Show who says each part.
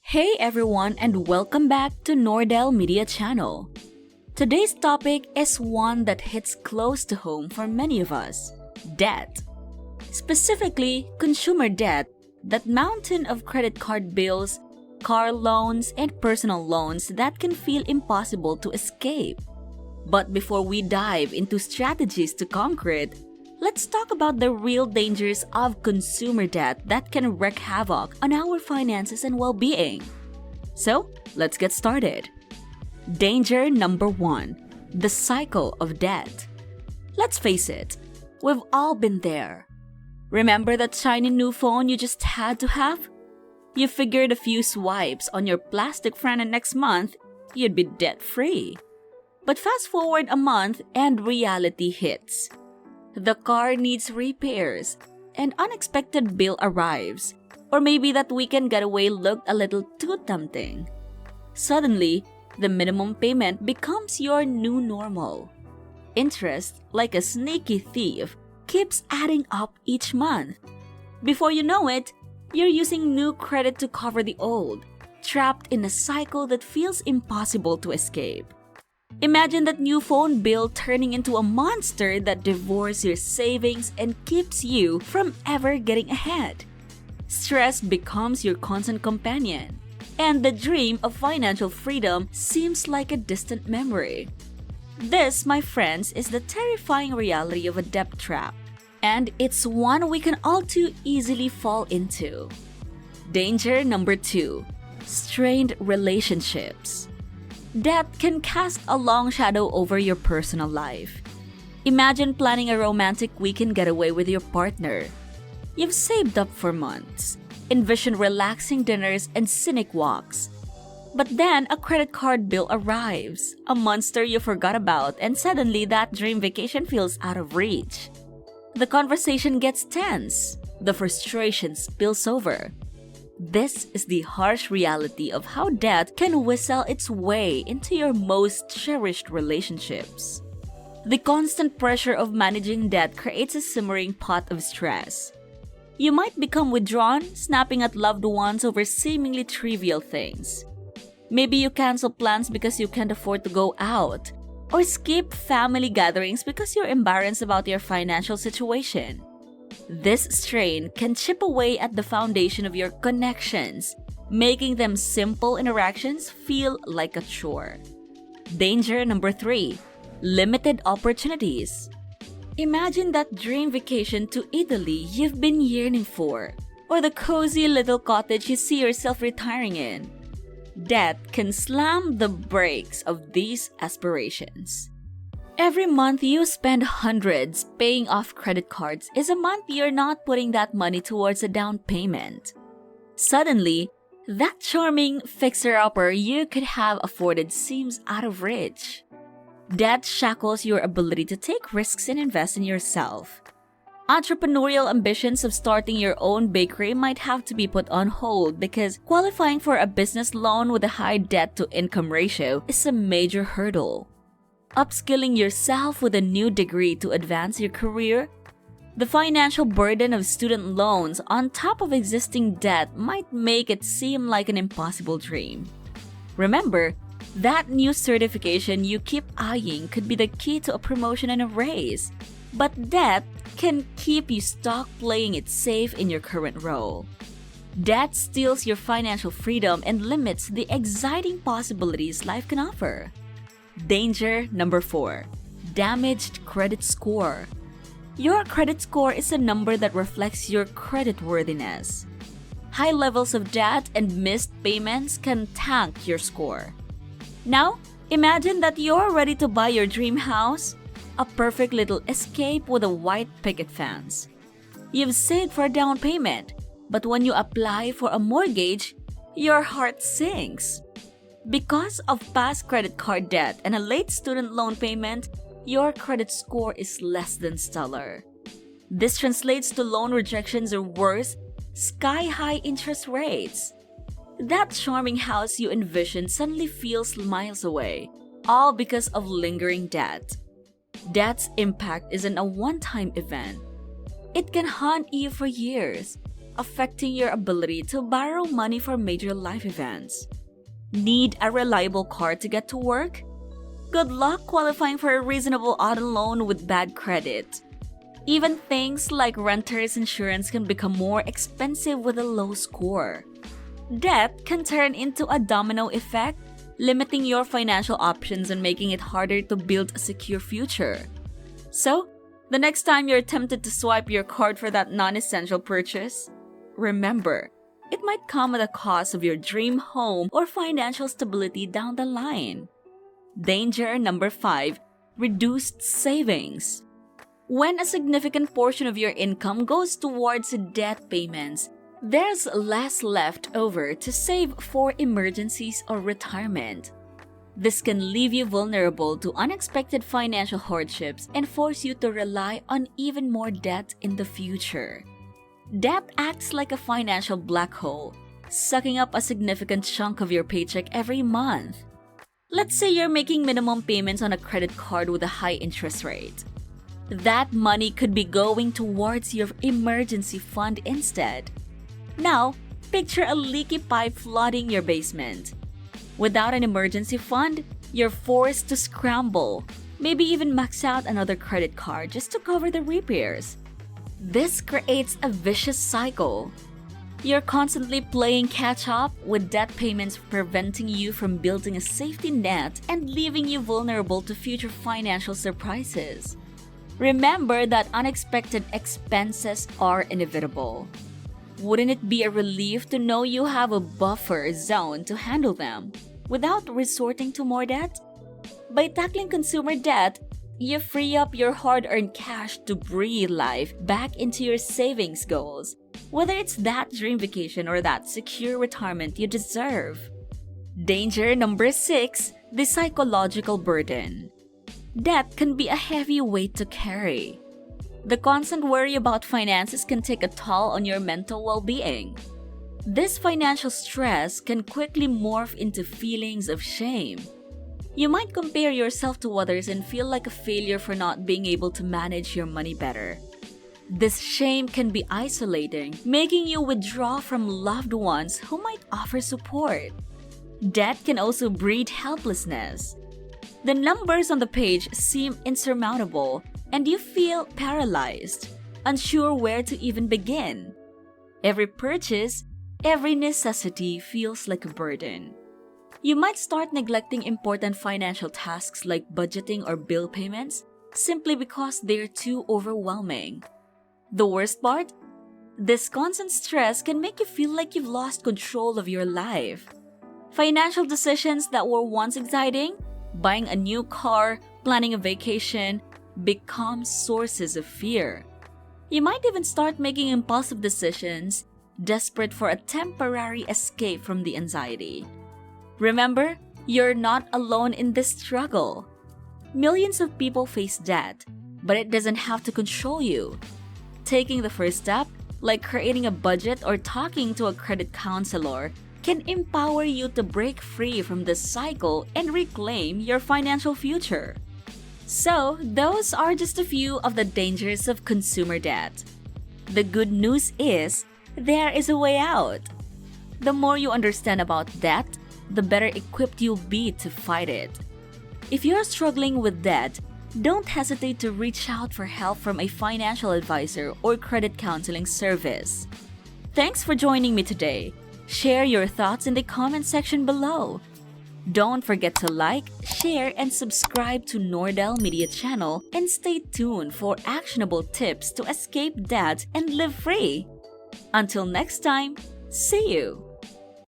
Speaker 1: Hey everyone and welcome back to Nordel Media channel. Today's topic is one that hits close to home for many of us, debt. Specifically, consumer debt, that mountain of credit card bills, car loans, and personal loans that can feel impossible to escape. But before we dive into strategies to conquer it, let's talk about the real dangers of consumer debt that can wreak havoc on our finances and well-being. So, let's get started. Danger number 1, the cycle of debt. Let's face it, we've all been there. Remember that shiny new phone you just had to have? You figured a few swipes on your plastic friend and next month, you'd be debt-free. But fast forward a month and reality hits. The car needs repairs, an unexpected bill arrives, or maybe that weekend getaway looked a little too tempting. Suddenly, the minimum payment becomes your new normal. Interest, like a sneaky thief, keeps adding up each month. Before you know it, you're using new credit to cover the old, trapped in a cycle that feels impossible to escape. Imagine that new phone bill turning into a monster that devours your savings and keeps you from ever getting ahead. Stress becomes your constant companion, and the dream of financial freedom seems like a distant memory. This, my friends, is the terrifying reality of a debt trap, and it's one we can all too easily fall into. Danger number 2, strained relationships. Debt can cast a long shadow over your personal life. Imagine planning a romantic weekend getaway with your partner. You've saved up for months, envision relaxing dinners and scenic walks. But then a credit card bill arrives, a monster you forgot about, and suddenly that dream vacation feels out of reach. The conversation gets tense, the frustration spills over. This is the harsh reality of how debt can whistle its way into your most cherished relationships. The constant pressure of managing debt creates a simmering pot of stress. You might become withdrawn, snapping at loved ones over seemingly trivial things. Maybe you cancel plans because you can't afford to go out, or skip family gatherings because you're embarrassed about your financial situation. This strain can chip away at the foundation of your connections, making them simple interactions feel like a chore. Danger number 3, limited opportunities. Imagine that dream vacation to Italy you've been yearning for, or the cozy little cottage you see yourself retiring in. Debt can slam the brakes of these aspirations. Every month you spend hundreds paying off credit cards is a month you're not putting that money towards a down payment. Suddenly, that charming fixer-upper you could have afforded seems out of reach. Debt shackles your ability to take risks and invest in yourself. Entrepreneurial ambitions of starting your own bakery might have to be put on hold because qualifying for a business loan with a high debt-to-income ratio is a major hurdle. Upskilling yourself with a new degree to advance your career? The financial burden of student loans on top of existing debt might make it seem like an impossible dream. Remember, that new certification you keep eyeing could be the key to a promotion and a raise, but debt can keep you stuck playing it safe in your current role. Debt steals your financial freedom and limits the exciting possibilities life can offer. Danger number 4, damaged credit score. Your credit score is a number that reflects your creditworthiness. High levels of debt and missed payments can tank your score. Now, imagine that you're ready to buy your dream house, a perfect little escape with a white picket fence. You've saved for a down payment, but when you apply for a mortgage, your heart sinks. Because of past credit card debt and a late student loan payment, your credit score is less than stellar. This translates to loan rejections or worse, sky-high interest rates. That charming house you envisioned suddenly feels miles away, all because of lingering debt. Debt's impact isn't a one-time event. It can haunt you for years, affecting your ability to borrow money for major life events. Need a reliable car to get to work? Good luck qualifying for a reasonable auto loan with bad credit. Even things like renter's insurance can become more expensive with a low score. Debt can turn into a domino effect, limiting your financial options and making it harder to build a secure future. So, the next time you're tempted to swipe your card for that non-essential purchase, remember, it might come at the cost of your dream home or financial stability down the line. Danger number 5, reduced savings. When a significant portion of your income goes towards debt payments, there's less left over to save for emergencies or retirement. This can leave you vulnerable to unexpected financial hardships and force you to rely on even more debt in the future. Debt acts like a financial black hole, sucking up a significant chunk of your paycheck every month. Let's say you're making minimum payments on a credit card with a high interest rate. That money could be going towards your emergency fund instead. Now, picture a leaky pipe flooding your basement. Without an emergency fund, you're forced to scramble, maybe even max out another credit card just to cover the repairs. This creates a vicious cycle. You're constantly playing catch-up with debt payments preventing you from building a safety net and leaving you vulnerable to future financial surprises. Remember that unexpected expenses are inevitable. Wouldn't it be a relief to know you have a buffer zone to handle them without resorting to more debt? By tackling consumer debt, you free up your hard-earned cash to breathe life back into your savings goals, whether it's that dream vacation or that secure retirement you deserve. Danger number 6, the psychological burden. Debt can be a heavy weight to carry. The constant worry about finances can take a toll on your mental well-being. This financial stress can quickly morph into feelings of shame. You might compare yourself to others and feel like a failure for not being able to manage your money better. This shame can be isolating, making you withdraw from loved ones who might offer support. Debt can also breed helplessness. The numbers on the page seem insurmountable, and you feel paralyzed, unsure where to even begin. Every purchase, every necessity feels like a burden. You might start neglecting important financial tasks like budgeting or bill payments simply because they're too overwhelming. The worst part? This constant stress can make you feel like you've lost control of your life. Financial decisions that were once exciting, buying a new car, planning a vacation, become sources of fear. You might even start making impulsive decisions, desperate for a temporary escape from the anxiety. Remember, you're not alone in this struggle. Millions of people face debt, but it doesn't have to control you. Taking the first step, like creating a budget or talking to a credit counselor, can empower you to break free from this cycle and reclaim your financial future. So, those are just a few of the dangers of consumer debt. The good news is, there is a way out. The more you understand about debt, the better equipped you'll be to fight it. If you're struggling with debt, don't hesitate to reach out for help from a financial advisor or credit counseling service. Thanks for joining me today. Share your thoughts in the comment section below. Don't forget to like, share, and subscribe to Nordel Media channel and stay tuned for actionable tips to escape debt and live free. Until next time, see you!